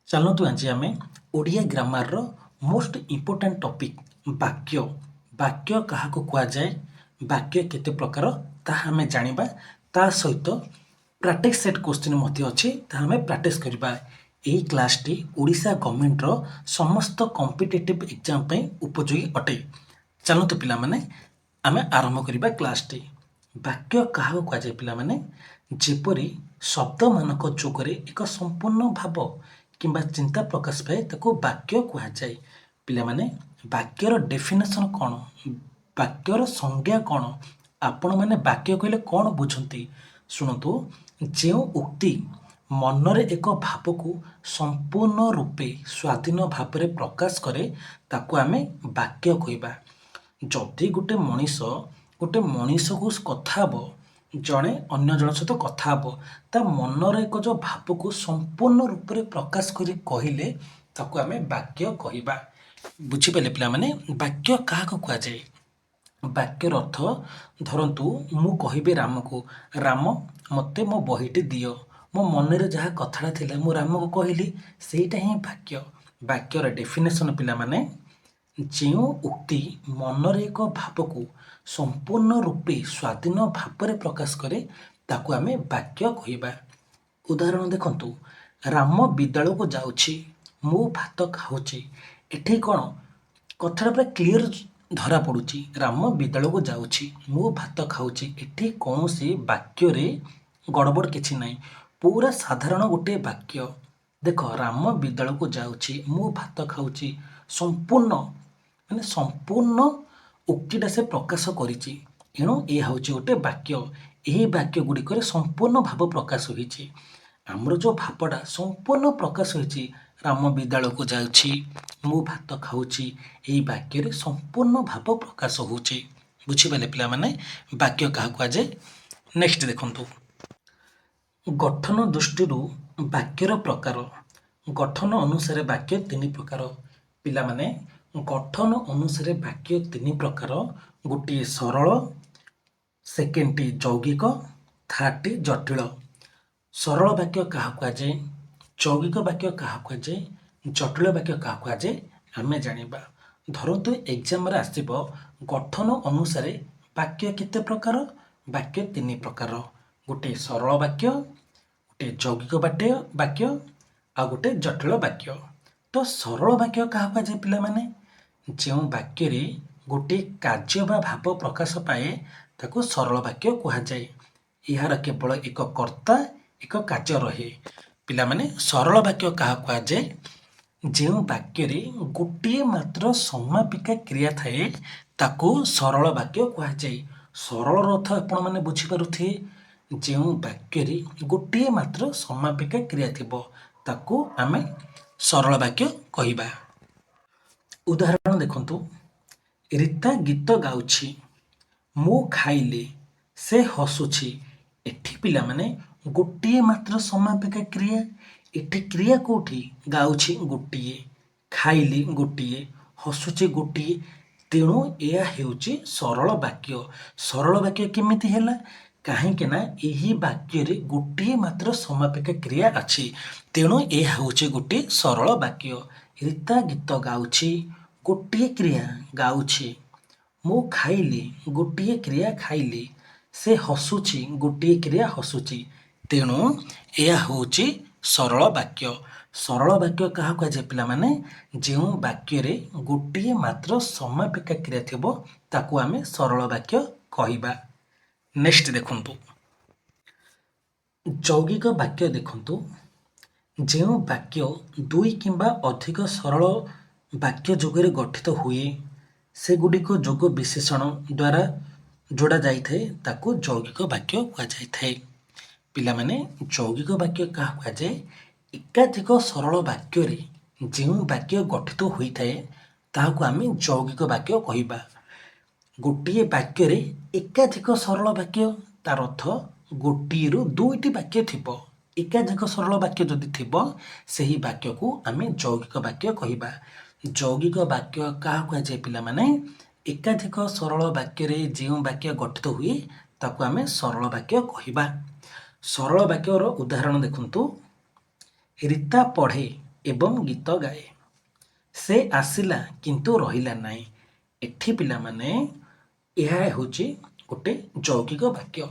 ଚାଲନ୍ତୁ ଆଜି ଆମେ ଓଡ଼ିଆ ଗ୍ରାମାରର ମୋଷ୍ଟ ଇମ୍ପୋର୍ଟାଣ୍ଟ ଟପିକ୍ ବାକ୍ୟ। ବାକ୍ୟ କାହାକୁ କୁହାଯାଏ, ବାକ୍ୟ କେତେ ପ୍ରକାର ତାହା ଆମେ ଜାଣିବା। ତା ସହିତ ପ୍ରାକ୍ଟିସ୍ ସେଟ୍ କୋଶ୍ଚିନ୍ ମଧ୍ୟ ଅଛି, ତାହା ଆମେ ପ୍ରାକ୍ଟିସ୍ କରିବା। ଏହି କ୍ଲାସ୍ଟି ଓଡ଼ିଶା ଗଭର୍ଣ୍ଣମେଣ୍ଟର ସମସ୍ତ କମ୍ପିଟେଟିଭ୍ ଏକ୍ଜାମ୍ ପାଇଁ ଉପଯୋଗୀ ଅଟେ। ଚାଲନ୍ତୁ ପିଲାମାନେ ଆମେ ଆରମ୍ଭ କରିବା କ୍ଲାସ୍ଟି। ବାକ୍ୟ କାହାକୁ କୁହାଯାଏ ପିଲାମାନେ? ଯେପରି ଶବ୍ଦମାନଙ୍କ ଯୋଗରେ ଏକ ସମ୍ପୂର୍ଣ୍ଣ ଭାବ କିମ୍ବା ଚିନ୍ତା ପ୍ରକାଶ ପାଏ ତାକୁ ବାକ୍ୟ କୁହାଯାଏ। ପିଲାମାନେ ବାକ୍ୟର ଡେଫିନେସନ୍ କ'ଣ, ବାକ୍ୟର ସଂଜ୍ଞା କ'ଣ, ଆପଣମାନେ ବାକ୍ୟ କହିଲେ କ'ଣ ବୁଝନ୍ତି? ଶୁଣନ୍ତୁ, ଯେଉଁ ଉକ୍ତି ମନରେ ଏକ ଭାବକୁ ସମ୍ପୂର୍ଣ୍ଣ ରୂପେ ସ୍ୱାଧୀନ ଭାବରେ ପ୍ରକାଶ କରେ ତାକୁ ଆମେ ବାକ୍ୟ କହିବା। ଯଦି ଗୋଟେ ମଣିଷକୁ କଥା ହେବ, ଜଣେ ଅନ୍ୟ ଜଣ ସହିତ କଥା ହେବ, ତା ମନର ଏକ ଯେଉଁ ଭାବକୁ ସମ୍ପୂର୍ଣ୍ଣ ରୂପରେ ପ୍ରକାଶ କରି କହିଲେ ତାକୁ ଆମେ ବାକ୍ୟ କହିବା। ବୁଝିପାରିଲେ ପିଲାମାନେ? ବାକ୍ୟ କାହାକୁ କୁହାଯାଏ? ବାକ୍ୟର ଅର୍ଥ, ଧରନ୍ତୁ ମୁଁ କହିବି ରାମକୁ, ରାମ ମୋତେ ମୋ ବହିଟି ଦିଅ। ମୋ ମନରେ ଯାହା କଥାଟା ଥିଲା ମୁଁ ରାମକୁ କହିଲି, ସେଇଟା ହିଁ ବାକ୍ୟ। ବାକ୍ୟର ଡେଫିନେସନ୍ ପିଲାମାନେ, ଯେଉଁ ଉକ୍ତି ମନରେ ଏକ ଭାବକୁ ସମ୍ପୂର୍ଣ୍ଣ ରୂପେ ସ୍ୱାଧୀନ ଭାବରେ ପ୍ରକାଶ କରେ ତାକୁ ଆମେ ବାକ୍ୟ କହିବା। ଉଦାହରଣ ଦେଖନ୍ତୁ, ରାମ ବିଦ୍ୟାଳୟକୁ ଯାଉଛି, ମୁଁ ଭାତ ଖାଉଛି। ଏଠି କ'ଣ କଥାଟା ପୁରା କ୍ଲିଅର ଧରା ପଡ଼ୁଛି, ରାମ ବିଦ୍ୟାଳୟକୁ ଯାଉଛି, ମୁଁ ଭାତ ଖାଉଛି। ଏଠି କୌଣସି ବାକ୍ୟରେ ଗଡ଼ବଡ଼ କିଛି ନାହିଁ, ପୁରା ସାଧାରଣ ଗୋଟିଏ ବାକ୍ୟ। ଦେଖ, ରାମ ବିଦ୍ୟାଳୟକୁ ଯାଉଛି, ମୁଁ ଭାତ ଖାଉଛି, ସମ୍ପୂର୍ଣ୍ଣ ଉକ୍ତିଟା ସେ ପ୍ରକାଶ କରିଛି। ଏଣୁ ଏହା ହେଉଛି ଗୋଟେ ବାକ୍ୟ। ଏହି ବାକ୍ୟ ଗୁଡ଼ିକରେ ସମ୍ପୂର୍ଣ୍ଣ ଭାବ ପ୍ରକାଶ ହୋଇଛି। ଆମର ଯେଉଁ ଭାବଟା ସମ୍ପୂର୍ଣ୍ଣ ପ୍ରକାଶ ହୋଇଛି, ରାମ ବିଦ୍ୟାଳୟକୁ ଯାଉଛି, ମୁଁ ଭାତ ଖାଉଛି, ଏହି ବାକ୍ୟରେ ସମ୍ପୂର୍ଣ୍ଣ ଭାବ ପ୍ରକାଶ ହେଉଛି। ବୁଝିପାରିଲେ ପିଲାମାନେ? ବାକ୍ୟ କାହାକୁ କୁହାଯାଏ? ନେକ୍ସଟ ଦେଖନ୍ତୁ, ଗଠନ ଦୃଷ୍ଟିରୁ ବାକ୍ୟର ପ୍ରକାର। ଗଠନ ଅନୁସାରେ ବାକ୍ୟ ତିନି ପ୍ରକାର। ପିଲାମାନେ ଗଠନ ଅନୁସାରେ ବାକ୍ୟ ତିନି ପ୍ରକାର। ଗୋଟିଏ ସରଳ, ସେକେଣ୍ଡଟି ଯୌଗିକ, ଥାର୍ଡଟି ଜଟିଳ। ସରଳ ବାକ୍ୟ କାହାକୁ କୁହାଯାଏ, ଯୌଗିକ ବାକ୍ୟ କାହାକୁ କୁହାଯାଏ, ଜଟିଳ ବାକ୍ୟ କାହାକୁ କୁହାଯାଏ, ଆମେ ଜାଣିବା। ଧରନ୍ତୁ ଏକ୍ଜାମରେ ଆସିବ, ଗଠନ ଅନୁସାରେ ବାକ୍ୟ କେତେ ପ୍ରକାର? ବାକ୍ୟ ତିନି ପ୍ରକାର। ଗୋଟିଏ ସରଳ ବାକ୍ୟ, ଗୋଟିଏ ଯୌଗିକ ବାକ୍ୟ ଆଉ ଗୋଟେ ଜଟିଳ ବାକ୍ୟ। ତ ସରଳ ବାକ୍ୟ କାହାକୁ କୁହାଯାଏ ପିଲାମାନେ? ଯେଉଁ ବାକ୍ୟରେ ଗୋଟିଏ କାର୍ଯ୍ୟ ବା ଭାବ ପ୍ରକାଶ ପାଏ ତାକୁ ସରଳ ବାକ୍ୟ କୁହାଯାଏ। ଏହାର କେବଳ ଏକ କର୍ତ୍ତା, ଏକ କାର୍ଯ୍ୟ ରହେ। ପିଲାମାନେ ସରଳ ବାକ୍ୟ କାହାକୁ କୁହାଯାଏ? ଯେଉଁ ବାକ୍ୟରେ ଗୋଟିଏ ମାତ୍ର ସମାପିକା କ୍ରିୟା ଥାଏ ତାକୁ ସରଳ ବାକ୍ୟ କୁହାଯାଏ। ସରଳର ଅର୍ଥ ଆପଣମାନେ ବୁଝିପାରୁଥିବେ, ଯେଉଁ ବାକ୍ୟରେ ଗୋଟିଏ ମାତ୍ର ସମାପିକା କ୍ରିୟା ଥିବ ତାକୁ ଆମେ ସରଳ ବାକ୍ୟ କହିବା। ଉଦାହରଣ ଦେଖନ୍ତୁ, ରୀତା ଗୀତ ଗାଉଛି, ମୁଁ ଖାଇଲି, ସେ ହସୁଛି। ଏଠି ପିଲାମାନେ ଗୋଟିଏ ମାତ୍ର ସମାପିକା କ୍ରିୟା। ଏଠି କ୍ରିୟା କୋଉଠି? ଗାଉଛି ଗୋଟିଏ, ଖାଇଲି ଗୋଟିଏ, ହସୁଛି ଗୋଟିଏ। ତେଣୁ ଏହା ହେଉଛି ସରଳ ବାକ୍ୟ। ସରଳ ବାକ୍ୟ କେମିତି ହେଲା? କାହିଁକି ନା ଏହି ବାକ୍ୟରେ ଗୋଟିଏ ମାତ୍ର ସମାପିକା କ୍ରିୟା ଅଛି। ତେଣୁ ଏହା ହେଉଛି ଗୋଟିଏ ସରଳ ବାକ୍ୟ। ରୀତା ଗୀତ ଗାଉଛି, ଗୋଟିଏ କ୍ରିୟା ଗାଉଛି। ମୁଁ ଖାଇଲି, ଗୋଟିଏ କ୍ରିୟା ଖାଇଲି। ସେ ହସୁଛି, ଗୋଟିଏ କ୍ରିୟା ହସୁଛି। ତେଣୁ ଏହା ହେଉଛି ସରଳ ବାକ୍ୟ। ସରଳ ବାକ୍ୟ କାହାକୁ କୁହାଯାଏ ପିଲାମାନେ? ଯେଉଁ ବାକ୍ୟରେ ଗୋଟିଏ ମାତ୍ର ସମାପିକା କ୍ରିୟା ଥିବ ତାକୁ ଆମେ ସରଳ ବାକ୍ୟ କହିବା। ନେକ୍ସଟ ଦେଖନ୍ତୁ, ଯୌଗିକ ବାକ୍ୟ ଦେଖନ୍ତୁ। ଯେଉଁ ବାକ୍ୟ ଦୁଇ କିମ୍ବା ଅଧିକ ସରଳ ବାକ୍ୟ ଯୋଗରେ ଗଠିତ ହୁଏ, ସେଗୁଡ଼ିକ ଯୋଗ ବିଶେଷଣ ଦ୍ୱାରା ଯୋଡ଼ା ଯାଇଥାଏ ତାକୁ ଯୌଗିକ ବାକ୍ୟ କୁହାଯାଇଥାଏ। ପିଲାମାନେ ଯୌଗିକ ବାକ୍ୟ କାହାକୁ କୁହାଯାଏ? ଏକାଧିକ ସରଳ ବାକ୍ୟରେ ଯେଉଁ ବାକ୍ୟ ଗଠିତ ହୋଇଥାଏ ତାହାକୁ ଆମେ ଯୌଗିକ ବାକ୍ୟ କହିବା। ଗୋଟିଏ ବାକ୍ୟରେ ଏକାଧିକ ସରଳ ବାକ୍ୟ, ତାର ଅର୍ଥ ଗୋଟିଏରୁ ଦୁଇଟି ବାକ୍ୟ ଥିବ। ଏକାଧିକ ସରଳ ବାକ୍ୟ ଯଦି ଥିବ ସେହି ବାକ୍ୟକୁ ଆମେ ଯୌଗିକ ବାକ୍ୟ କହିବା। ଯୌଗିକ ବାକ୍ୟ କାହାକୁ କୁହାଯାଏ ପିଲାମାନେ? ଏକାଧିକ ସରଳ ବାକ୍ୟରେ ଯେଉଁ ବାକ୍ୟ ଗଠିତ ହୁଏ ତାକୁ ଆମେ ସରଳ ବାକ୍ୟ କହିବା। ସରଳ ବାକ୍ୟର ଉଦାହରଣ ଦେଖନ୍ତୁ, ରୀତା ପଢ଼େ, ଏବଂ ଗୀତ ଗାଏ। ସେ ଆସିଲା କିନ୍ତୁ ରହିଲା ନାହିଁ। ଏଠି ପିଲାମାନେ ଏହା ହେଉଛି ଗୋଟେ ଯୌଗିକ ବାକ୍ୟ।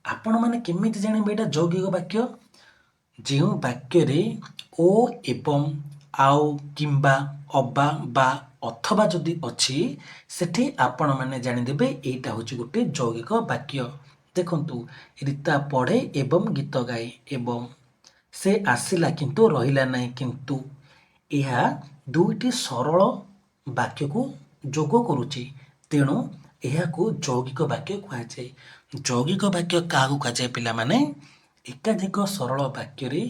ଆପଣମାନେ କେମିତି ଜାଣିବେ ଏଇଟା ଯୌଗିକ ବାକ୍ୟ? ଯେଉଁ ବାକ୍ୟରେ ଓ ଏବଂ ଆଉ କିମ୍ବା ଅବା ବା ଅଥବା ଯଦି ଅଛି ସେଠି ଆପଣମାନେ ଜାଣିଦେବେ ଏଇଟା ହେଉଛି ଗୋଟେ ଯୌଗିକ ବାକ୍ୟ। ଦେଖନ୍ତୁ, ରୀତା ପଢ଼େ ଏବଂ ଗୀତ ଗାଏ। ଏବଂ ସେ ଆସିଲା କିନ୍ତୁ ରହିଲା ନାହିଁ କିନ୍ତୁ ଏହା ଦୁଇଟି ସରଳ ବାକ୍ୟକୁ ଯୋଗ କରୁଛି। ତେଣୁ ଏହାକୁ ଯୌଗିକ ବାକ୍ୟ କୁହାଯାଏ। ଯୌଗିକ ବାକ୍ୟ କାହାକୁ କୁହାଯାଏ ପିଲାମାନେ? ଏକାଧିକ ସରଳ ବାକ୍ୟରେ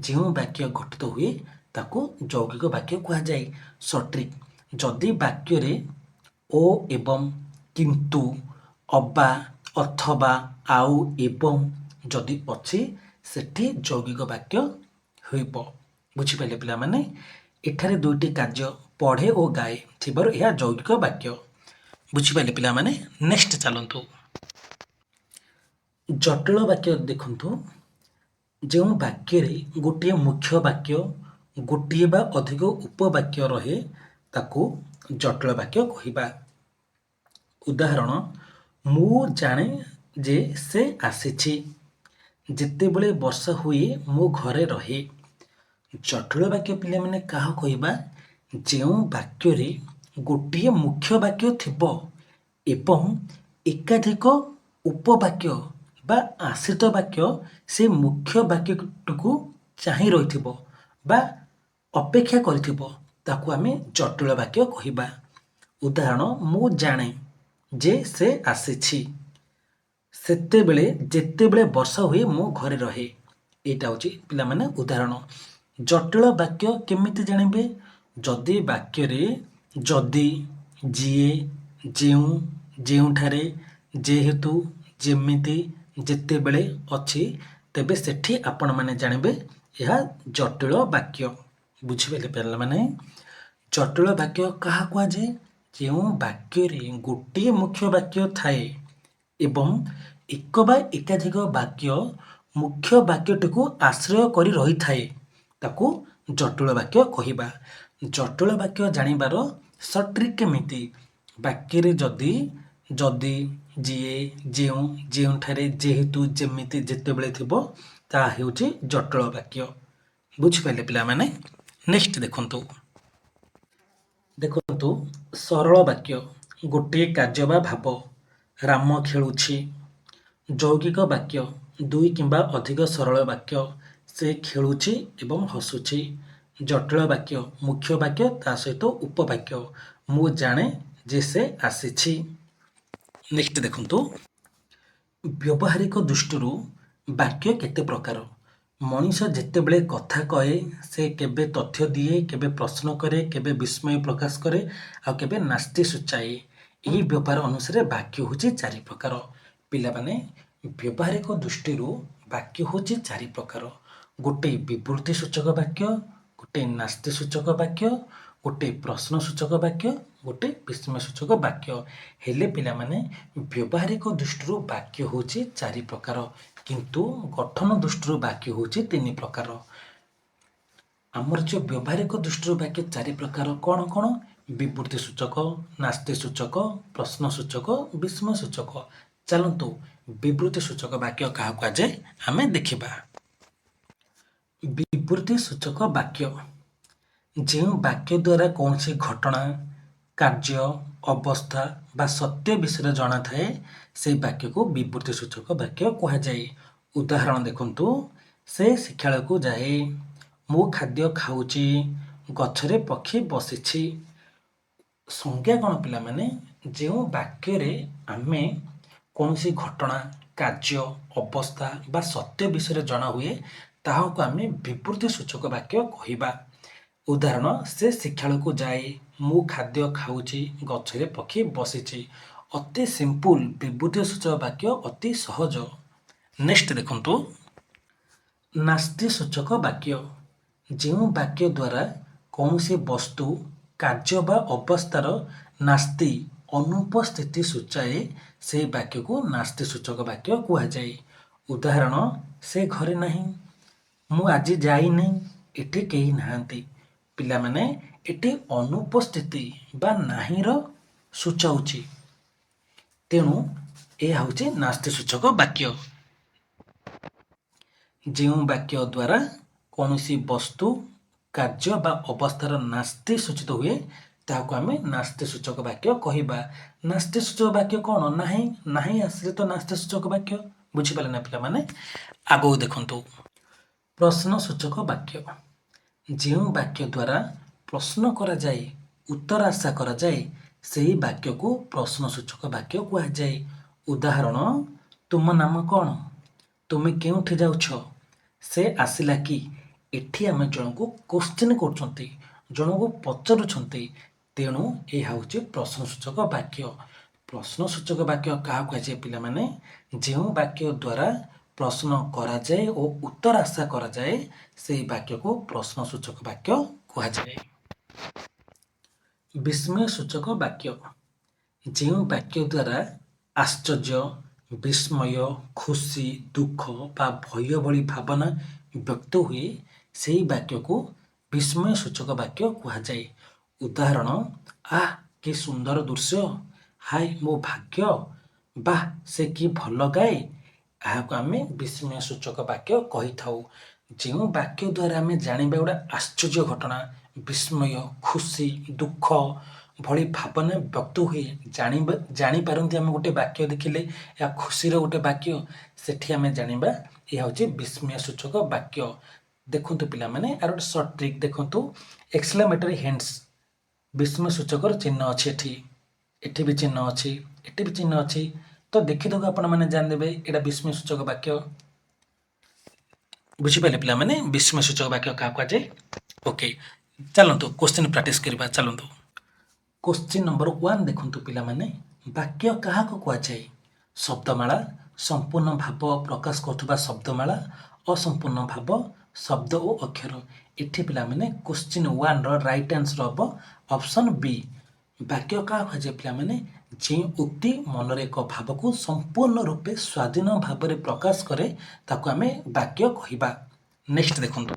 ଯେଉଁ ବାକ୍ୟ ଗଠିତ ହୁଏ ତାକୁ ଯୌଗିକ ବାକ୍ୟ କୁହାଯାଏ। ସଠିକ୍। ଯଦି ବାକ୍ୟରେ ଓ ଏବଂ କିନ୍ତୁ ଅବା ଅଥବା ଆଉ ଏବଂ ଯଦି ଅଛି ସେଠି ଯୌଗିକ ବାକ୍ୟ ହୋଇବ। ବୁଝିପାରିଲେ ପିଲାମାନେ? ଏଠାରେ ଦୁଇଟି କାର୍ଯ୍ୟ ପଢ଼େ ଓ ଗାଏ ଥିବାରୁ ଏହା ଯୌଗିକ ବାକ୍ୟ। ବୁଝିପାରିଲେ ପିଲାମାନେ? ନେକ୍ସଟ ଚାଲନ୍ତୁ। ଜଟିଳ ବାକ୍ୟ ଦେଖନ୍ତୁ। ଯେଉଁ ବାକ୍ୟରେ ଗୋଟିଏ ମୁଖ୍ୟ ବାକ୍ୟ ଗୋଟିଏ ବା ଅଧିକ ଉପବାକ୍ୟ ରହେ ତାକୁ ଜଟିଳ ବାକ୍ୟ କହିବା। ଉଦାହରଣ, ମୁଁ ଜାଣେ ଯେ ସେ ଆସିଛି। ଯେତେବେଳେ ବର୍ଷା ହୁଏ ମୁଁ ଘରେ ରହେ। ଜଟିଳ ବାକ୍ୟ ପିଲାମାନେ କାହାକୁ କହିବା? ଯେଉଁ ବାକ୍ୟରେ ଗୋଟିଏ ମୁଖ୍ୟ ବାକ୍ୟ ଥିବ ଏବଂ ଏକାଧିକ ଉପବାକ୍ୟ ବା ଆଶ୍ରିତ ବାକ୍ୟ ସେ ମୁଖ୍ୟ ବାକ୍ୟଟିକୁ ଚାହିଁ ରହିଥିବ ବା ଅପେକ୍ଷା କରିଥିବ ତାକୁ ଆମେ ଜଟିଳ ବାକ୍ୟ କହିବା। ଉଦାହରଣ, ମୁଁ ଜାଣେ ଯେ ସେ ଆସିଛି। ସେତେବେଳେ ଯେତେବେଳେ ବର୍ଷା ହୁଏ ମୁଁ ଘରେ ରହେ। ଏଇଟା ହେଉଛି ପିଲାମାନେ ଉଦାହରଣ। ଜଟିଳ ବାକ୍ୟ କେମିତି ଜାଣିବେ? ଯଦି ବାକ୍ୟରେ ଯଦି, ଯିଏ, ଯେଉଁ, ଯେଉଁଠାରେ, ଯେହେତୁ, ଯେମିତି, ଯେତେବେଳେ ଅଛି ତେବେ ସେଠି ଆପଣମାନେ ଜାଣିବେ ଏହା ଜଟିଳ ବାକ୍ୟ। ବୁଝିପାରିଲେ ପିଲାମାନେ? ଜଟିଳ ବାକ୍ୟ କାହା କୁହାଯାଏ? ଯେଉଁ ବାକ୍ୟରେ ଗୋଟିଏ ମୁଖ୍ୟ ବାକ୍ୟ ଥାଏ ଏବଂ ଏକ ବା ଏକାଧିକ ବାକ୍ୟ ମୁଖ୍ୟ ବାକ୍ୟଟିକୁ ଆଶ୍ରୟ କରି ରହିଥାଏ ତାକୁ ଜଟିଳ ବାକ୍ୟ କହିବା। ଜଟିଳ ବାକ୍ୟ ଜାଣିବାର ସଟ୍ରିକ୍ କେମିତି? ବାକ୍ୟରେ ଯଦି, ଯଦି, ଯିଏ, ଯେଉଁ, ଯେଉଁଠାରେ, ଯେହେତୁ, ଯେମିତି, ଯେତେବେଳେ ଥିବ ତାହା ହେଉଛି ଜଟିଳ ବାକ୍ୟ। ବୁଝିପାରିଲେ ପିଲାମାନେ? ନେକ୍ସଟ ଦେଖନ୍ତୁ। ଦେଖନ୍ତୁ, ସରଳ ବାକ୍ୟ ଗୋଟିଏ କାର୍ଯ୍ୟ ବା ଭାବ। ରାମ ଖେଳୁଛି। ଯୌଗିକ ବାକ୍ୟ ଦୁଇ କିମ୍ବା ଅଧିକ ସରଳ ବାକ୍ୟ। ସେ ଖେଳୁଛି ଏବଂ ହସୁଛି। ଜଟିଳ ବାକ୍ୟ ମୁଖ୍ୟ ବାକ୍ୟ ତା ସହିତ ଉପବାକ୍ୟ। ମୁଁ ଜାଣେ ଯେ ସେ ଆସିଛି। ନେକ୍ସଟ ଦେଖନ୍ତୁ। ବ୍ୟବହାରିକ ଦୃଷ୍ଟିରୁ ବାକ୍ୟ କେତେ ପ୍ରକାର? ମଣିଷ ଯେତେବେଳେ କଥା କହେ ସେ କେବେ ତଥ୍ୟ ଦିଏ, କେବେ ପ୍ରଶ୍ନ କରେ, କେବେ ବିସ୍ମୟ ପ୍ରକାଶ କରେ ଆଉ କେବେ ନାସ୍ତି ସୂଚାଏ। ଏହି ବ୍ୟବହାର ଅନୁସାରେ ବାକ୍ୟ ହେଉଛି ଚାରି ପ୍ରକାର। ପିଲାମାନେ, ବ୍ୟବହାରିକ ଦୃଷ୍ଟିରୁ ବାକ୍ୟ ହେଉଛି ଚାରି ପ୍ରକାର। ଗୋଟେ ବିବୃତ୍ତି ସୂଚକ ବାକ୍ୟ, ଗୋଟେ ନାସ୍ତି ସୂଚକ ବାକ୍ୟ, ଗୋଟେ ପ୍ରଶ୍ନ ସୂଚକ ବାକ୍ୟ, ଗୋଟେ ବିସ୍ମୟ ସୂଚକ ବାକ୍ୟ। ହେଲେ ପିଲାମାନେ ବ୍ୟବହାରିକ ଦୃଷ୍ଟିରୁ ବାକ୍ୟ ହେଉଛି ଚାରି ପ୍ରକାର କିନ୍ତୁ ଗଠନ ଦୃଷ୍ଟିରୁ ବାକ୍ୟ ହେଉଛି ତିନି ପ୍ରକାର। ଆମର ଯେଉଁ ବ୍ୟବହାରିକ ଦୃଷ୍ଟିରୁ ବାକ୍ୟ ଚାରି ପ୍ରକାର କ'ଣ କ'ଣ? ବିବୃତ୍ତି ସୂଚକ, ନାସ୍ତି ସୂଚକ, ପ୍ରଶ୍ନ ସୂଚକ, ବିସ୍ମୟ ସୂଚକ। ଚାଲନ୍ତୁ ବିବୃତ୍ତି ସୂଚକ ବାକ୍ୟ କାହାକୁ କୁହାଯାଏ ଆମେ ଦେଖିବା। ବିବୃତ୍ତି ସୂଚକ ବାକ୍ୟ ଯେଉଁ ବାକ୍ୟ ଦ୍ୱାରା କୌଣସି ଘଟଣା, କାର୍ଯ୍ୟ, ଅବସ୍ଥା ବା ସତ୍ୟ ବିଷୟରେ ଜଣାଥାଏ ସେହି ବାକ୍ୟକୁ ବିବୃତ୍ତି ସୂଚକ ବାକ୍ୟ କୁହାଯାଏ। ଉଦାହରଣ ଦେଖନ୍ତୁ, ସେ ଶିକ୍ଷାଳୟକୁ ଯାଏ। ମୁଁ ଖାଦ୍ୟ ଖାଉଛି। ଗଛରେ ପକ୍ଷୀ ବସିଛି। ସଂଜ୍ଞା କ'ଣ ପିଲାମାନେ? ଯେଉଁ ବାକ୍ୟରେ ଆମେ କୌଣସି ଘଟଣା, କାର୍ଯ୍ୟ, ଅବସ୍ଥା ବା ସତ୍ୟ ବିଷୟରେ ଜଣାହୁଏ ତାହାକୁ ଆମେ ବିବୃତ୍ତି ସୂଚକ ବାକ୍ୟ କହିବା। ଉଦାହରଣ, ସେ ଶିକ୍ଷାଳୟକୁ ଯାଏ। ମୁଁ ଖାଦ୍ୟ ଖାଉଛି। ଗଛରେ ପକ୍ଷୀ ବସିଛି। ଅତି ସିମ୍ପୁଲ ବିବୃତ୍ତି ସୂଚକ ବାକ୍ୟ, ଅତି ସହଜ। ନେକ୍ସଟ ଦେଖନ୍ତୁ। ନାସ୍ତି ସୂଚକ ବାକ୍ୟ ଯେଉଁ ବାକ୍ୟ ଦ୍ୱାରା କୌଣସି ବସ୍ତୁ, କାର୍ଯ୍ୟ ବା ଅବସ୍ଥାର ନାସ୍ତି, ଅନୁପସ୍ଥିତି ସୂଚାଏ ସେହି ବାକ୍ୟକୁ ନାସ୍ତି ସୂଚକ ବାକ୍ୟ କୁହାଯାଏ। ଉଦାହରଣ, ସେ ଘରେ ନାହିଁ। ମୁଁ ଆଜି ଯାଇନି। ଏଠି କେହି ନାହାନ୍ତି। ପିଲାମାନେ ଏଠି ଅନୁପସ୍ଥିତି ବା ନାହିଁର ସୂଚାଉଛି। ତେଣୁ ଏହା ହେଉଛି ନାସ୍ତି ସୂଚକ ବାକ୍ୟ। ଯେଉଁ ବାକ୍ୟ ଦ୍ୱାରା କୌଣସି ବସ୍ତୁ କାର୍ଯ୍ୟ ବା ଅବସ୍ଥାର ନାସ୍ତି ସୂଚିତ ହୁଏ ତାହାକୁ ଆମେ ନାସ୍ତି ସୂଚକ ବାକ୍ୟ କହିବା। ନାସ୍ତି ସୂଚକ ବାକ୍ୟ କ'ଣ? ନାହିଁ, ନାହିଁ ଆସିଲେ ତ ନାସ୍ତି ସୂଚକ ବାକ୍ୟ। ବୁଝିପାରିଲେ ନା ପିଲାମାନେ? ଆଗକୁ ଦେଖନ୍ତୁ ପ୍ରଶ୍ନ ସୂଚକ ବାକ୍ୟ। ଯେଉଁ ବାକ୍ୟ ଦ୍ୱାରା ପ୍ରଶ୍ନ କରାଯାଏ, ଉତ୍ତର ଆଶା କରାଯାଏ, ସେହି ବାକ୍ୟକୁ ପ୍ରଶ୍ନ ସୂଚକ ବାକ୍ୟ କୁହାଯାଏ। ଉଦାହରଣ, ତୁମ ନାମ କ'ଣ? ତୁମେ କେଉଁଠି ଯାଉଛ? ସେ ଆସିଲା କି? ଏଠି ଆମେ ଜଣକୁ କୋଶ୍ଚିନ୍ କରୁଛନ୍ତି, ଜଣକୁ ପଚାରୁଛନ୍ତି। ତେଣୁ ଏହା ହେଉଛି ପ୍ରଶ୍ନସୂଚକ ବାକ୍ୟ। ପ୍ରଶ୍ନସୂଚକ ବାକ୍ୟ କାହାକୁ କୁହାଯାଏ ପିଲାମାନେ? ଯେଉଁ ବାକ୍ୟ ଦ୍ୱାରା ପ୍ରଶ୍ନ କରାଯାଏ ଓ ଉତ୍ତର ଆଶା କରାଯାଏ ସେହି ବାକ୍ୟକୁ ପ୍ରଶ୍ନସୂଚକ ବାକ୍ୟ କୁହାଯାଏ। ବିସ୍ମୟ ସୂଚକ ବାକ୍ୟ। ଯେଉଁ ବାକ୍ୟ ଦ୍ୱାରା ଆଶ୍ଚର୍ଯ୍ୟ, ବିସ୍ମୟ, ଖୁସି, ଦୁଃଖ ବା ଭୟ ଭଳି ଭାବନା ବ୍ୟକ୍ତ ହୁଏ ସେହି ବାକ୍ୟକୁ ବିସ୍ମୟ ସୂଚକ ବାକ୍ୟ କୁହାଯାଏ। ଉଦାହରଣ, ଆଃ କି ସୁନ୍ଦର ଦୃଶ୍ୟ, ହାୟ ମୋ ଭାଗ୍ୟ, ବାଃ ସେ କି ଭଲ ଗାଏ। ଏହାକୁ ଆମେ ବିସ୍ମୟ ସୂଚକ ବାକ୍ୟ କହିଥାଉ। ଯେଉଁ ବାକ୍ୟ ଦ୍ୱାରା ଆମେ ଜାଣିବା ଗୋଟେ ଆଶ୍ଚର୍ଯ୍ୟ ଘଟଣା, ବିସ୍ମୟ, ଖୁସି, ଦୁଃଖ ଭଳି ଭାବନା ବ୍ୟକ୍ତ ହୁଏ, ଜାଣିପାରନ୍ତି ଆମେ ଗୋଟେ ବାକ୍ୟ ଦେଖିଲେ ଏହା ଖୁସିର ଗୋଟେ ବାକ୍ୟ, ସେଠି ଆମେ ଜାଣିବା ଏହା ହେଉଛି ବିସ୍ମୟ ସୂଚକ ବାକ୍ୟ। ଦେଖନ୍ତୁ ପିଲାମାନେ, ଆର ଗୋଟେ ସର୍ଟ ଟ୍ରିକ୍ ଦେଖନ୍ତୁ। ଏକ୍ସକ୍ଲାମେଟରୀ ହ୍ୟାଣ୍ଡସ୍, ବିସ୍ମୟ ସୂଚକର ଚିହ୍ନ ଅଛି ଏଠି, ଏଠି ବି ଚିହ୍ନ ଅଛି, ଏଠି ବି ଚିହ୍ନ ଅଛି। ତ ଦେଖିଦେବାକୁ ଆପଣମାନେ ଜାଣିଦେବେ ଏଇଟା ବିସ୍ମୟ ସୂଚକ ବାକ୍ୟ। ବୁଝିପାରିଲେ ପିଲାମାନେ? ବିସ୍ମୟ ସୂଚକ ବାକ୍ୟ କାହାକୁ କୁହାଯାଏ? ଓକେ, ଚାଲନ୍ତୁ କୋଶ୍ଚିନ୍ ପ୍ରାକ୍ଟିସ୍ କରିବା। ଚାଲନ୍ତୁ କୋଶ୍ଚିନ୍ ନମ୍ବର 1 ଦେଖନ୍ତୁ ପିଲାମାନେ। ବାକ୍ୟ କାହାକୁ କୁହାଯାଏ? ଶବ୍ଦମାଳା, ସମ୍ପୂର୍ଣ୍ଣ ଭାବ ପ୍ରକାଶ କରୁଥିବା ଶବ୍ଦମାଳା, ଅସମ୍ପୂର୍ଣ୍ଣ ଭାବ, ଶବ୍ଦ ଓ ଅକ୍ଷର। ଏଠି ପିଲାମାନେ କୋଶ୍ଚିନ୍ 1ର ରାଇଟ୍ ଆନ୍ସର ହେବ ଅପସନ୍ ବି। ବାକ୍ୟ କାହାକୁ କୁହାଯାଏ ପିଲାମାନେ? ଯେଉଁ ଉକ୍ତି ମନରେ ଏକ ଭାବକୁ ସମ୍ପୂର୍ଣ୍ଣ ରୂପେ ସ୍ୱାଧୀନ ଭାବରେ ପ୍ରକାଶ କରେ ତାକୁ ଆମେ ବାକ୍ୟ କହିବା। ନେକ୍ସଟ ଦେଖନ୍ତୁ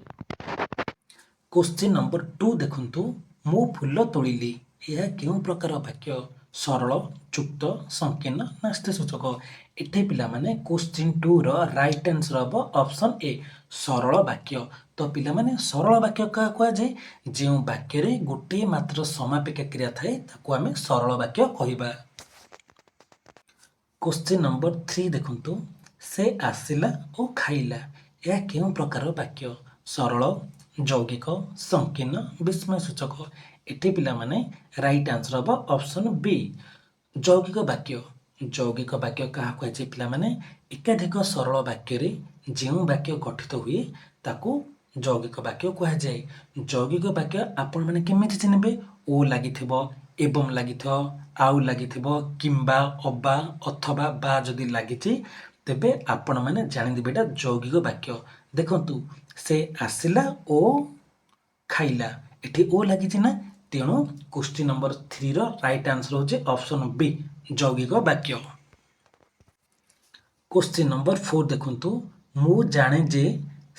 କୋଶ୍ଚିନ୍ ନମ୍ବର 2 ଦେଖନ୍ତୁ। ମୁଁ ଫୁଲ ତୋଳିଲି, ଏହା କେଉଁ ପ୍ରକାର ବାକ୍ୟ? ସରଳ, ଯୁକ୍ତ, ସଂକୀର୍ଣ୍ଣ, ନାସ୍ତି ସୂଚକ। ଏଠି ପିଲାମାନେ କୋଶ୍ଚିନ୍ 2ର ରାଇଟ୍ ଆନ୍ସର ହେବ ଅପସନ୍ ଏ, ସରଳ ବାକ୍ୟ। ତ ପିଲାମାନେ ସରଳ ବାକ୍ୟ କାହାକୁ କୁହାଯାଏ? ଯେଉଁ ବାକ୍ୟରେ ଗୋଟିଏ ମାତ୍ର ସମାପିକା କ୍ରିୟା ଥାଏ ତାକୁ ଆମେ ସରଳ ବାକ୍ୟ କହିବା। କୋଶ୍ଚିନ୍ ନମ୍ବର 3 ଦେଖନ୍ତୁ। ସେ ଆସିଲା ଓ ଖାଇଲା, ଏହା କେଉଁ ପ୍ରକାର ବାକ୍ୟ? ସରଳ, ଯୌଗିକ, ସଂକୀର୍ଣ୍ଣ, ବିସ୍ମୟ ସୂଚକ। ଏଠି ପିଲାମାନେ ରାଇଟ୍ ଆନ୍ସର ହେବ ଅପସନ୍ ବି, ଯୌଗିକ ବାକ୍ୟ। ଯୌଗିକ ବାକ୍ୟ କାହାକୁ କୁହାଯାଏ ପିଲାମାନେ? ଏକାଧିକ ସରଳ ବାକ୍ୟରେ ଯେଉଁ ବାକ୍ୟ ଗଠିତ ହୁଏ ତାକୁ ଯୌଗିକ ବାକ୍ୟ କୁହାଯାଏ। ଯୌଗିକ ବାକ୍ୟ ଆପଣମାନେ କେମିତି ଚିହ୍ନିବେ? ଓ ଲାଗିଥିବ, ଏବଂ ଲାଗିଥିବ, ଆଉ ଲାଗିଥିବ, କିମ୍ବା, ଅବା, ଅଥବା, ବା ଯଦି ଲାଗିଛି ତେବେ ଆପଣମାନେ ଜାଣିଦେବେ ଏଇଟା ଯୌଗିକ ବାକ୍ୟ। ଦେଖନ୍ତୁ, ସେ ଆସିଲା ଓ ଖାଇଲା, ଏଠି ଓ ଲାଗିଛି ନା, ତେଣୁ କୋଶ୍ଚିନ୍ ନମ୍ବର 3ର ରାଇଟ୍ ଆନ୍ସର ହେଉଛି ଅପସନ୍ ବି, ଯୌଗିକ ବାକ୍ୟ। କୋଶ୍ଚିନ୍ ନମ୍ବର 4 ଦେଖନ୍ତୁ। ମୁଁ ଜାଣେ ଯେ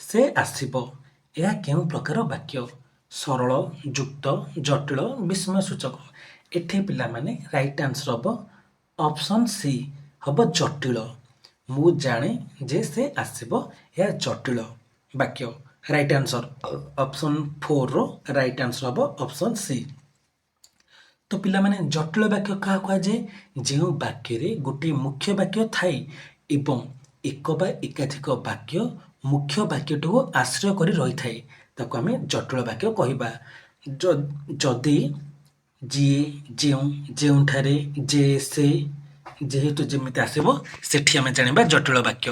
ସେ ଆସିବ, ଏହା କେଉଁ ପ୍ରକାର ବାକ୍ୟ? ସରଳ, ଯୁକ୍ତ, ଜଟିଳ, ବିସ୍ମୟ ସୂଚକ। ଏଠି ପିଲାମାନେ ରାଇଟ୍ ଆନ୍ସର ହେବ ଅପସନ୍ ସି, ହେବ ଜଟିଳ। ମୁଁ ଜାଣେ ଯେ ସେ ଆସିବ, ଏହା ଜଟିଳ ବାକ୍ୟ। ରାଇଟ୍ ଆନ୍ସର ଅପସନ୍ 4ର ରାଇଟ୍ ଆନ୍ସର ହେବ ଅପସନ୍ ସି। ତ ପିଲାମାନେ ଜଟିଳ ବାକ୍ୟ କାହାକୁ କୁହାଯାଏ? ଯେଉଁ ବାକ୍ୟରେ ଗୋଟିଏ ମୁଖ୍ୟ ବାକ୍ୟ ଥାଏ ଏବଂ ଏକ ବା ଏକାଧିକ ବାକ୍ୟ ମୁଖ୍ୟ ବାକ୍ୟଟିକୁ ଆଶ୍ରୟ କରି ରହିଥାଏ ତାକୁ ଆମେ ଜଟିଳ ବାକ୍ୟ କହିବା। ଯଦି, ଯିଏ, ଯେଉଁ, ଯେଉଁଠାରେ, ଯେ, ସେ, ଯେହେତୁ ଯେମିତି ଆସିବ ସେଠି ଆମେ ଜାଣିବା ଜଟିଳ ବାକ୍ୟ।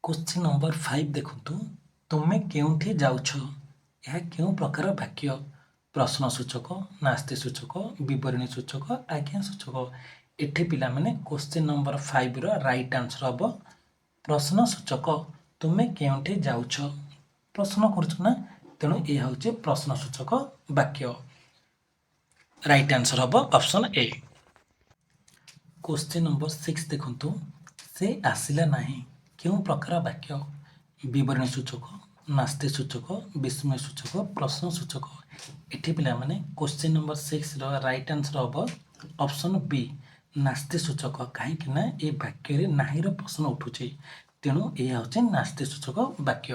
କୋଶ୍ଚିନ୍ ନମ୍ବର 5 ଦେଖନ୍ତୁ। ତୁମେ କେଉଁଠି ଯାଉଛ, ଏହା କେଉଁ ପ୍ରକାର ବାକ୍ୟ? ପ୍ରଶ୍ନ ସୂଚକ, ନାସ୍ତି ସୂଚକ, ବିବରଣୀ ସୂଚକ, ଆଜ୍ଞା ସୂଚକ। ଏଠି ପିଲାମାନେ କୋଶ୍ଚିନ୍ ନମ୍ବର 5ର ରାଇଟ୍ ଆନ୍ସର ହେବ ପ୍ରଶ୍ନ ସୂଚକ। ତୁମେ କେଉଁଠି ଯାଉଛ, ପ୍ରଶ୍ନ କରୁଛ ନା, ତେଣୁ ଏହା ହେଉଛି ପ୍ରଶ୍ନ ସୂଚକ ବାକ୍ୟ। ରାଇଟ୍ ଆନ୍ସର ହେବ ଅପସନ୍ ଏ। କୋଶ୍ଚିନ୍ ନମ୍ବର 6 ଦେଖନ୍ତୁ। ସେ ଆସିଲା ନାହିଁ, କେଉଁ ପ୍ରକାର ବାକ୍ୟ? ବିବରଣୀ ସୂଚକ, ନାସ୍ତି ସୂଚକ, ବିସ୍ମୟ ସୂଚକ, ପ୍ରଶ୍ନ ସୂଚକ। ଏଠି ପିଲାମାନେ କ୍ୱେଶ୍ଚିନ୍ ନମ୍ବର 6ର ରାଇଟ୍ ଆନ୍ସର ହେବ ଅପସନ୍ ବି ନାସ୍ତି ସୂଚକ। କାହିଁକି ନା ଏ ବାକ୍ୟରେ ନାହିଁର ପ୍ରଶ୍ନ ଉଠୁଛି, ତେଣୁ ଏହା ହେଉଛି ନାସ୍ତି ସୂଚକ ବାକ୍ୟ।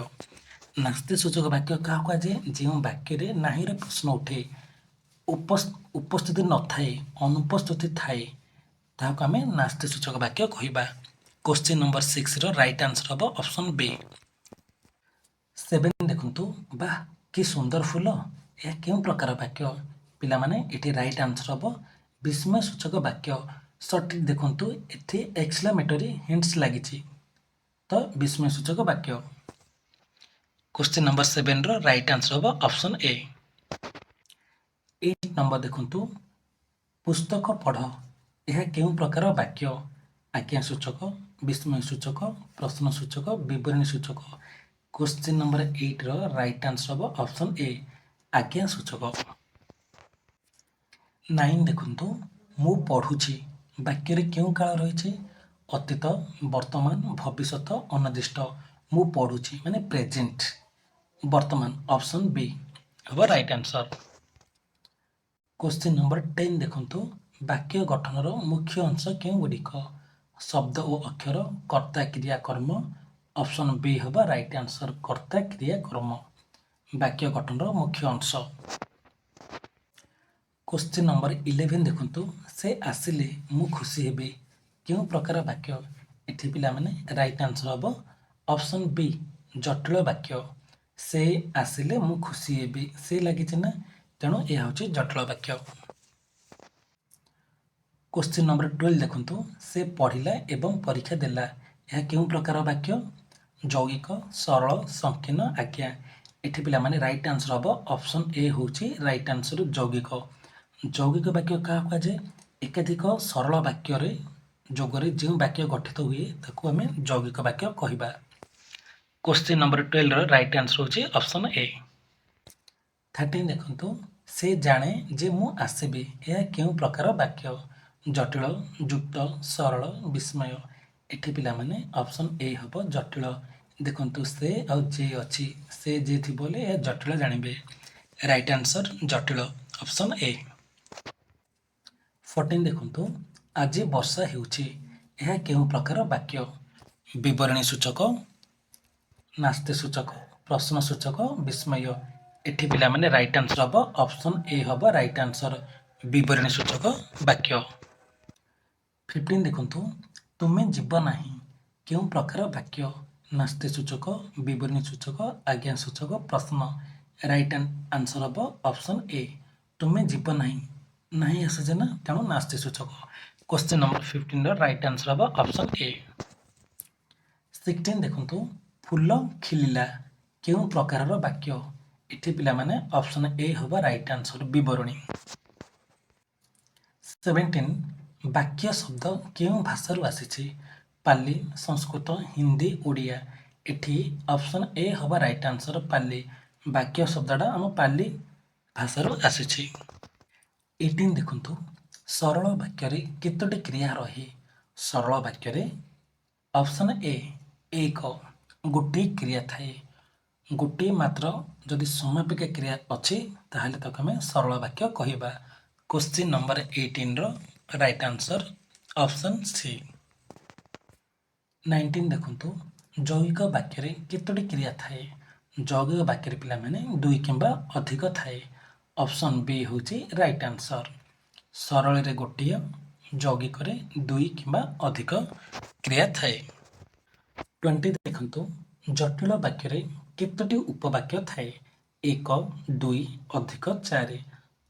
ନାସ୍ତି ସୂଚକ ବାକ୍ୟ କାହାକୁ କୁହାଯାଏ? ଯେଉଁ ବାକ୍ୟରେ ନାହିଁର ପ୍ରଶ୍ନ ଉଠେ, ଉପସ୍ଥିତି ନଥାଏ, ଅନୁପସ୍ଥିତି ଥାଏ, ତାହାକୁ ଆମେ ନାସ୍ତି ସୂଚକ ବାକ୍ୟ କହିବା। କ୍ୱେଶ୍ଚିନ୍ ନମ୍ବର 6ର ରାଇଟ୍ ଆନ୍ସର ହେବ ଅପସନ୍ ବି। 7 ଦେଖନ୍ତୁ, ବାଃ କି ସୁନ୍ଦର ଫୁଲ, ଏହା କେଉଁ ପ୍ରକାର ବାକ୍ୟ? ପିଲାମାନେ ଏଠି ରାଇଟ୍ ଆନ୍ସର ହେବ ବିସ୍ମୟ ସୂଚକ ବାକ୍ୟ। ସଠିକ୍ ଦେଖନ୍ତୁ, ଏଠି ଏକ୍ସକ୍ଲାମେଟରୀ ହିଣ୍ଟସ୍ ଲାଗିଛି, ତ ବିସ୍ମୟ ସୂଚକ ବାକ୍ୟ। କ୍ୱେଶ୍ଚିନ୍ ନମ୍ବର 7ର ରାଇଟ୍ ଆନ୍ସର ହେବ ଅପସନ୍ ଏ। 8 ନମ୍ବର ଦେଖନ୍ତୁ, ପୁସ୍ତକ ପଢ଼, ଏହା କେଉଁ ପ୍ରକାର ବାକ୍ୟ? ଆଜ୍ଞା ସୂଚକ, ବିସ୍ମୟ ସୂଚକ, ପ୍ରଶ୍ନ ସୂଚକ, ବିବରଣୀ ସୂଚକ। କ୍ୱେଶ୍ଚିନ୍ ନମ୍ବର 8ର ରାଇଟ୍ ଆନ୍ସର ହେବ ଅପସନ୍ ଏ, ଆଜ୍ଞା ସୂଚକ। 9 ଦେଖନ୍ତୁ, ମୁଁ ପଢ଼ୁଛି, ବାକ୍ୟରେ କେଉଁ କାଳ ରହିଛି? ଅତୀତ, ବର୍ତ୍ତମାନ, ଭବିଷ୍ୟତ, ଅନିର୍ଦ୍ଦିଷ୍ଟ। ମୁଁ ପଢ଼ୁଛି ମାନେ ପ୍ରେଜେଣ୍ଟ, ବର୍ତ୍ତମାନ, ଅପସନ୍ ବି ହେବ ରାଇଟ୍ ଆନ୍ସର। କ୍ୱେଶ୍ଚିନ୍ ନମ୍ବର 10 ଦେଖନ୍ତୁ, ବାକ୍ୟ ଗଠନର ମୁଖ୍ୟ ଅଂଶ କେଉଁଗୁଡ଼ିକ? ଶବ୍ଦ ଓ ଅକ୍ଷର, କର୍ତ୍ତା, କ୍ରିୟା, କର୍ମ। ଅପସନ୍ ବି ହେବ ରାଇଟ୍ ଆନ୍ସର, କର୍ତ୍ତା, କ୍ରିୟା, କର୍ମ। ବାକ୍ୟ ଗଠନର ମୁଖ୍ୟ ଅଂଶ। କ୍ୱେଶ୍ଚିନ୍ ନମ୍ବର 11 ଦେଖନ୍ତୁ, ସେ ଆସିଲେ ମୁଁ ଖୁସି ହେବି, କେଉଁ ପ୍ରକାର ବାକ୍ୟ? ଏଠି ପିଲାମାନେ ରାଇଟ୍ ଆନ୍ସର ହେବ ଅପସନ୍ ବି, ଜଟିଳ ବାକ୍ୟ। ସେ ଆସିଲେ ମୁଁ ଖୁସି ହେବି, ସେ ଲାଗିଛି ନା, ତେଣୁ ଏହା ହେଉଛି ଜଟିଳ ବାକ୍ୟ। କ୍ୱେଶ୍ଚିନ୍ ନମ୍ବର 12 ଦେଖନ୍ତୁ, ସେ ପଢ଼ିଲା ଏବଂ ପରୀକ୍ଷା ଦେଲା, ଏହା କେଉଁ ପ୍ରକାର ବାକ୍ୟ? ଯୌଗିକ, ସରଳ, ସଂକୀର୍ଣ୍ଣ, ଆଜ୍ଞା। ଏଠି ପିଲାମାନେ ରାଇଟ୍ ଆନ୍ସର ହେବ ଅପସନ୍ ଏ ହେଉଛି ରାଇଟ୍ ଆନ୍ସର, ଯୌଗିକ। ଯୌଗିକ ବାକ୍ୟ କାହାକୁ କୁହାଯାଏ? ଏକାଧିକ ସରଳ ବାକ୍ୟରେ ଯୋଗରେ ଯେଉଁ ବାକ୍ୟ ଗଠିତ ହୁଏ ତାକୁ ଆମେ ଯୌଗିକ ବାକ୍ୟ କହିବା। କ୍ୱେଶ୍ଚିନ୍ ନମ୍ବର 12ର ରାଇଟ୍ ଆନ୍ସର ହେଉଛି ଅପସନ୍ ଏ। 13 ଦେଖନ୍ତୁ, ସେ ଜାଣେ ଯେ ମୁଁ ଆସିବି, ଏହା କେଉଁ ପ୍ରକାର ବାକ୍ୟ? ଜଟିଳ, ଯୁକ୍ତ, ସରଳ, ବିସ୍ମୟ। ଏଠି ପିଲାମାନେ ଅପସନ୍ ଏ ହେବ ଜଟିଳ। ଦେଖନ୍ତୁ, ସେ ଆଉ ଯେ ଅଛି, ସେ ଯେ ଥିବ ବୋଲେ ଏହା ଜଟିଳ ଜାଣିବେ। ରାଇଟ୍ ଆନ୍ସର ଜଟିଳ, ଅପସନ୍ ଏ। 14 ଦେଖନ୍ତୁ, ଆଜି ବର୍ଷା ହେଉଛି, ଏହା କେଉଁ ପ୍ରକାର ବାକ୍ୟ? ବିବରଣୀ ସୂଚକ, ନାସ୍ତି ସୂଚକ, ପ୍ରଶ୍ନ ସୂଚକ, ବିସ୍ମୟ। ଏଠି ପିଲାମାନେ ରାଇଟ୍ ଆନ୍ସର ହେବ ଅପସନ୍ ଏ ହେବ ରାଇଟ୍ ଆନ୍ସର, ବିବରଣୀ ସୂଚକ ବାକ୍ୟ। 15 ଦେଖନ୍ତୁ, ତୁମେ ଯିବ ନାହିଁ, କେଉଁ ପ୍ରକାର ବାକ୍ୟ? ନାସ୍ତି ସୂଚକ, ବିବରଣୀ ସୂଚକ, ଆଜ୍ଞା ସୂଚକ, ପ୍ରଶ୍ନ। ରାଇଟ୍ ଆନ୍ସର ହେବ ଅପସନ୍ ଏ, ତୁମେ ଯିବ ନାହିଁ, ନାହିଁ ଆସିছে ନା, ତେଣୁ ନାସ୍ତି ସୂଚକ। କ୍ୱେଶ୍ଚିନ୍ ନମ୍ବର 15ର ରାଇଟ୍ ଆନ୍ସର ହେବ ଅପସନ୍ ଏ। 16 ଦେଖନ୍ତୁ, ଫୁଲ ଖିଳିଲା, କେଉଁ ପ୍ରକାରର ବାକ୍ୟ? ଏଠି ପିଲାମାନେ ଅପସନ୍ ଏ ହେବ ରାଇଟ୍ ଆନ୍ସର, ବିବରଣୀ। 17 ବାକ୍ୟ ଶବ୍ଦ କେଉଁ ଭାଷାରୁ ଆସିଛି? ପାଲି, ସଂସ୍କୃତ, ହିନ୍ଦୀ, ଓଡ଼ିଆ। ଏଠି ଅପସନ୍ ଏ ହେବ ରାଇଟ୍ ଆନ୍ସର, ପାଲି। ବାକ୍ୟ ଶବ୍ଦଟା ଆମ ପାଲି ଭାଷାରୁ ଆସିଛି। 18 ଦେଖନ୍ତୁ, ସରଳ ବାକ୍ୟରେ କେତୋଟି କ୍ରିୟା ରହେ? ସରଳ ବାକ୍ୟରେ ଅପସନ୍ ଏ, ଏକ, ଗୋଟିଏ କ୍ରିୟା ଥାଏ। ଗୋଟିଏ ମାତ୍ର ଯଦି ସମାପିକା କ୍ରିୟା ଅଛି ତାହେଲେ ତାକୁ ଆମେ ସରଳ ବାକ୍ୟ କହିବା। କ୍ୱେଶ୍ଚିନ୍ ନମ୍ବର 18ର ରାଇଟ୍ ଆନ୍ସର ଅପସନ୍ ସି। 19 ଦେଖନ୍ତୁ, ଯୌଗିକ ବାକ୍ୟରେ କେତୋଟି କ୍ରିୟା ଥାଏ? ଯୌଗିକ ବାକ୍ୟରେ ପିଲାମାନେ ଦୁଇ କିମ୍ବା ଅଧିକ ଥାଏ। ଅପସନ୍ ବି ହେଉଛି ରାଇଟ୍ ଆନ୍ସର, ସରଳରେ ଗୋଟିଏ, ଯୌଗିକରେ ଦୁଇ କିମ୍ବା ଅଧିକ କ୍ରିୟା ଥାଏ। 20 ଦେଖନ୍ତୁ, ଜଟିଳ ବାକ୍ୟରେ କେତୋଟି ଉପବାକ୍ୟ ଥାଏ? ଏକ, ଦୁଇ, ଅଧିକ, ଚାରି।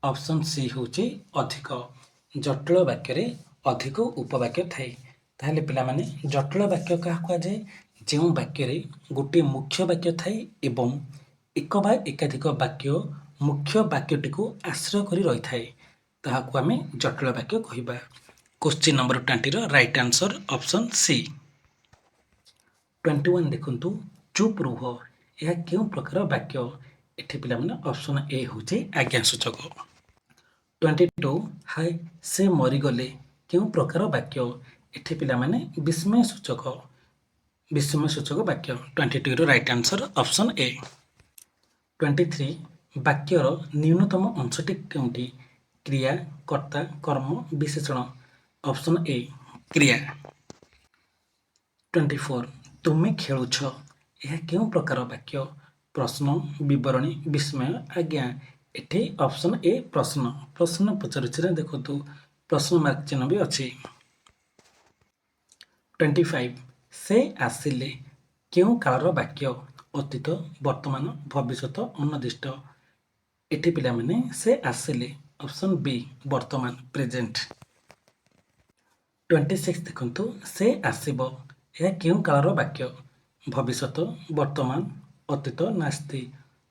ଅପସନ୍ ସି ହେଉଛି ଅଧିକ। ଜଟିଳ ବାକ୍ୟରେ ଅଧିକ ଉପବାକ୍ୟ ଥାଏ। ତାହେଲେ ପିଲାମାନେ ଜଟିଳ ବାକ୍ୟ କାହାକୁ କୁହାଯାଏ? ଯେଉଁ ବାକ୍ୟରେ ଗୋଟିଏ ମୁଖ୍ୟ ବାକ୍ୟ ଥାଏ ଏବଂ ଏକ ବା ଏକାଧିକ ବାକ୍ୟ ମୁଖ୍ୟ ବାକ୍ୟଟିକୁ ଆଶ୍ରୟ କରି ରହିଥାଏ, ତାହାକୁ ଆମେ ଜଟିଳ ବାକ୍ୟ କହିବା। କ୍ୱେଶ୍ଚିନ୍ ନମ୍ବର 20ର ରାଇଟ୍ ଆନ୍ସର ଅପସନ୍ ସି। 21 ଦେଖନ୍ତୁ, ଚୁପ୍ ରୁହ, ଏହା କେଉଁ ପ୍ରକାର ବାକ୍ୟ? ଏଠି ପିଲାମାନେ ଅପସନ୍ ଏ ହେଉଛି ଆଜ୍ଞା ସୂଚକ। 22 ହାୟ ସେ ମରିଗଲେ, କେଉଁ ପ୍ରକାର ବାକ୍ୟ? ଏଠି ପିଲାମାନେ ବିସ୍ମୟ ସୂଚକ ବାକ୍ୟ। 22ର ରାଇଟ୍ ଆନ୍ସର ଅପସନ୍ ଏ। 23 ବାକ୍ୟର ନ୍ୟୁନତମ ଅଂଶଟି କେଉଁଠି? କ୍ରିୟା, କର୍ତ୍ତା, କର୍ମ, ବିଶେଷଣ। ଅପସନ୍ ଏ କ୍ରିୟା। 24 ତୁମେ ଖେଳୁଛ, ଏହା କେଉଁ ପ୍ରକାର ବାକ୍ୟ? ପ୍ରଶ୍ନ, ବିବରଣୀ, ବିସ୍ମୟ, ଆଜ୍ଞା। ଏଠି ଅପସନ୍ ଏ ପ୍ରଶ୍ନ। ପ୍ରଶ୍ନ ପଚାରୁଛି ନା, ଦେଖନ୍ତୁ ପ୍ରଶ୍ନ ମାର୍କ ଚିହ୍ନ ବି ଅଛି। 25 ସେ ଆସିଲେ, କେଉଁ କାଳର ବାକ୍ୟ? ଅତୀତ, ବର୍ତ୍ତମାନ, ଭବିଷ୍ୟତ, ଅନିର୍ଦ୍ଦିଷ୍ଟ। ଏଠି ପିଲାମାନେ ସେ ଆସିଲେ ଅପସନ୍ ବି ବର୍ତ୍ତମାନ ପ୍ରେଜେଣ୍ଟ। 26 ଦେଖନ୍ତୁ ସେ ଆସିବ, ଏହା କେଉଁ କାଳର ବାକ୍ୟ? ଭବିଷ୍ୟତ, ବର୍ତ୍ତମାନ, ଅତୀତ, ନାସ୍ତି।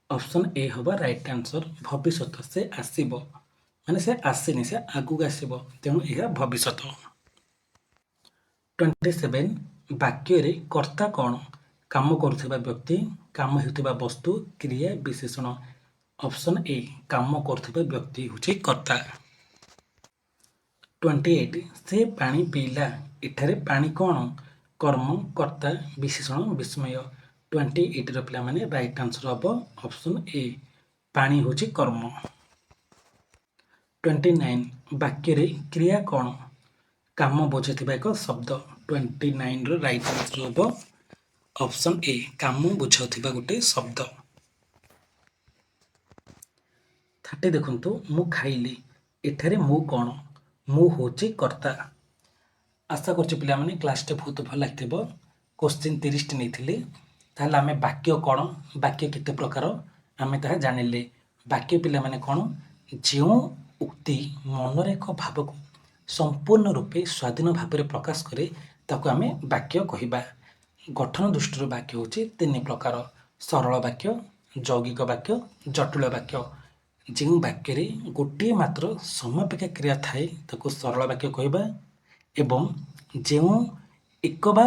ଅପସନ୍ ଏ ହେବ ରାଇଟ୍ ଆନ୍ସର ଭବିଷ୍ୟତ। ସେ ଆସିବ ମାନେ ସେ ଆସିନି, ସେ ଆଗକୁ ଆସିବ, ତେଣୁ ଏହା ଭବିଷ୍ୟତ। 27 ବାକ୍ୟରେ କର୍ତ୍ତା କ'ଣ? କାମ କରୁଥିବା ବ୍ୟକ୍ତି, କାମ ହେଉଥିବା ବସ୍ତୁ, କ୍ରିୟା, ବିଶେଷଣ। ଅପସନ୍ ଏ କାମ କରୁଥିବା ବ୍ୟକ୍ତି ହେଉଛି କର୍ତ୍ତା। 28 ସେ ପାଣି ପିଇଲା, ଏଠାରେ ପାଣି କ'ଣ? କର୍ମ, କର୍ତ୍ତା, ବିଶେଷଣ, ବିସ୍ମୟ। 28ର ପିଲାମାନେ ରାଇଟ୍ ଆନ୍ସର ହେବ ଅପସନ୍ ଏ ପାଣି ହେଉଛି କର୍ମ। 29 ବାକ୍ୟରେ କ୍ରିୟା କ'ଣ? କାମ ବୁଝାଉଥିବା ଏକ ଶବ୍ଦ। 29ର ରାଇଟ୍ ଆନ୍ସର ହେବ ଅପସନ୍ ଏ କାମ ବୁଝାଉଥିବା ଗୋଟେ ଶବ୍ଦ। 30 ଦେଖନ୍ତୁ ମୁଁ ଖାଇଲି, ଏଠାରେ ମୁଁ କ'ଣ? ମୁଁ ହେଉଛି କର୍ତ୍ତା। ଆଶା କରୁଛି ପିଲାମାନେ କ୍ଲାସ୍ଟି ବହୁତ ଭଲ ଲାଗିଥିବ। କୋଶ୍ଚିନ୍ 30ଟି ନେଇଥିଲି। ତାହେଲେ ଆମେ ବାକ୍ୟ କ'ଣ, ବାକ୍ୟ କେତେ ପ୍ରକାର ଆମେ ତାହା ଜାଣିଲେ। ବାକ୍ୟ ପିଲାମାନେ କ'ଣ? ଯେଉଁ ଉକ୍ତି ମନରେ ଏକ ଭାବକୁ ସମ୍ପୂର୍ଣ୍ଣ ରୂପେ ସ୍ୱାଧୀନ ଭାବରେ ପ୍ରକାଶ କରେ ତାକୁ ଆମେ ବାକ୍ୟ କହିବା। ଗଠନ ଦୃଷ୍ଟିରୁ ବାକ୍ୟ ହେଉଛି 3 ପ୍ରକାର: ସରଳ ବାକ୍ୟ, ଯୌଗିକ ବାକ୍ୟ, ଜଟିଳ ବାକ୍ୟ। ଯେଉଁ ବାକ୍ୟରେ ଗୋଟିଏ ମାତ୍ର ସମାପିକା କ୍ରିୟା ଥାଏ ତାକୁ ସରଳ ବାକ୍ୟ କହିବା ଏବଂ ଯେଉଁ ଏକ ବା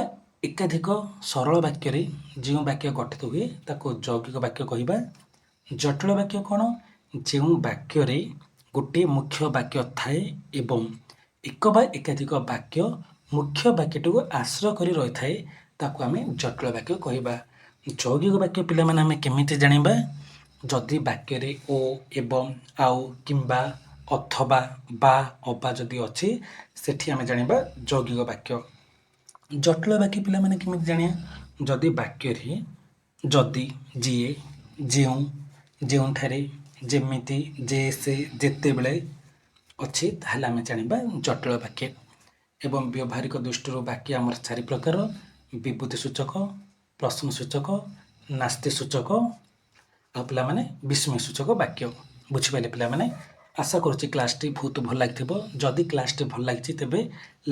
ଏକାଧିକ ସରଳ ବାକ୍ୟରେ ଯେଉଁ ବାକ୍ୟ ଗଠିତ ହୁଏ ତାକୁ ଯୌଗିକ ବାକ୍ୟ କହିବା। ଜଟିଳ ବାକ୍ୟ କ'ଣ? ଯେଉଁ ବାକ୍ୟରେ ଗୋଟିଏ ମୁଖ୍ୟ ବାକ୍ୟ ଥାଏ ଏବଂ ଏକ ବା ଏକାଧିକ ବାକ୍ୟ ମୁଖ୍ୟ ବାକ୍ୟଟିକୁ ଆଶ୍ରୟ କରି ରହିଥାଏ ତାକୁ ଆମେ ଜଟିଳ ବାକ୍ୟ କହିବା। ଯୌଗିକ ବାକ୍ୟ ପିଲାମାନେ ଆମେ କେମିତି ଜାଣିବା? ଯଦି ବାକ୍ୟରେ ଓ, ଏବଂ, ଆଉ, କିମ୍ବା, ଅଥବା, ବା, ଅବା ଯଦି ଅଛି ସେଠି ଆମେ ଜାଣିବା ଯୌଗିକ ବାକ୍ୟ। ଜଟିଳ ବାକ୍ୟ ପିଲାମାନେ କେମିତି ଜାଣିବା? ଯଦି ବାକ୍ୟରେ ଯଦି, ଯିଏ, ଯେଉଁ, ଯେଉଁଠାରେ, ଯେମିତି, ଯେ, ସେ, ଯେତେବେଳେ ଅଛି ତାହେଲେ ଆମେ ଜାଣିବା ଜଟିଳ ବାକ୍ୟ। ଏବଂ ବ୍ୟବହାରିକ ଦୃଷ୍ଟିରୁ ବାକ୍ୟ ଆମର 4 ପ୍ରକାର: ବିବୃତ୍ତି ସୂଚକ, ପ୍ରଶ୍ନ ସୂଚକ, ନାସ୍ତି ସୂଚକ, ଆଉ ପିଲାମାନେ ବିସ୍ମୟ ସୂଚକ ବାକ୍ୟ। ବୁଝିପାରିଲେ ପିଲାମାନେ? ଆଶା କରୁଛି କ୍ଲାସ୍ଟି ବହୁତ ଭଲ ଲାଗିଥିବ। ଯଦି କ୍ଲାସ୍ଟି ଭଲ ଲାଗିଛି ତେବେ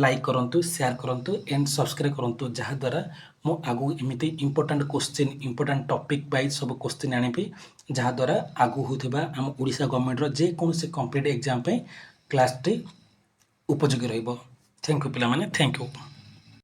ଲାଇକ୍ କରନ୍ତୁ, ସେୟାର କରନ୍ତୁ ଏଣ୍ଡ ସବସ୍କ୍ରାଇବ୍ କରନ୍ତୁ, ଯାହାଦ୍ୱାରା ମୁଁ ଆଗକୁ ଏମିତି important question, important topic wise ସବୁ କୋଶ୍ଚିନ୍ ଆଣିବି, ଯାହାଦ୍ୱାରା ଆଗକୁ ହେଉଥିବା ଆମ ଓଡ଼ିଶା ଗଭର୍ଣ୍ଣମେଣ୍ଟର ଯେକୌଣସି କମ୍ପିଟେଟିଭ୍ ଏକ୍ଜାମ୍ ପାଇଁ କ୍ଲାସ୍ଟି ଉପଯୋଗୀ ରହିବ। ଥ୍ୟାଙ୍କ ୟୁ ପିଲାମାନେ, ଥ୍ୟାଙ୍କ ୟୁ।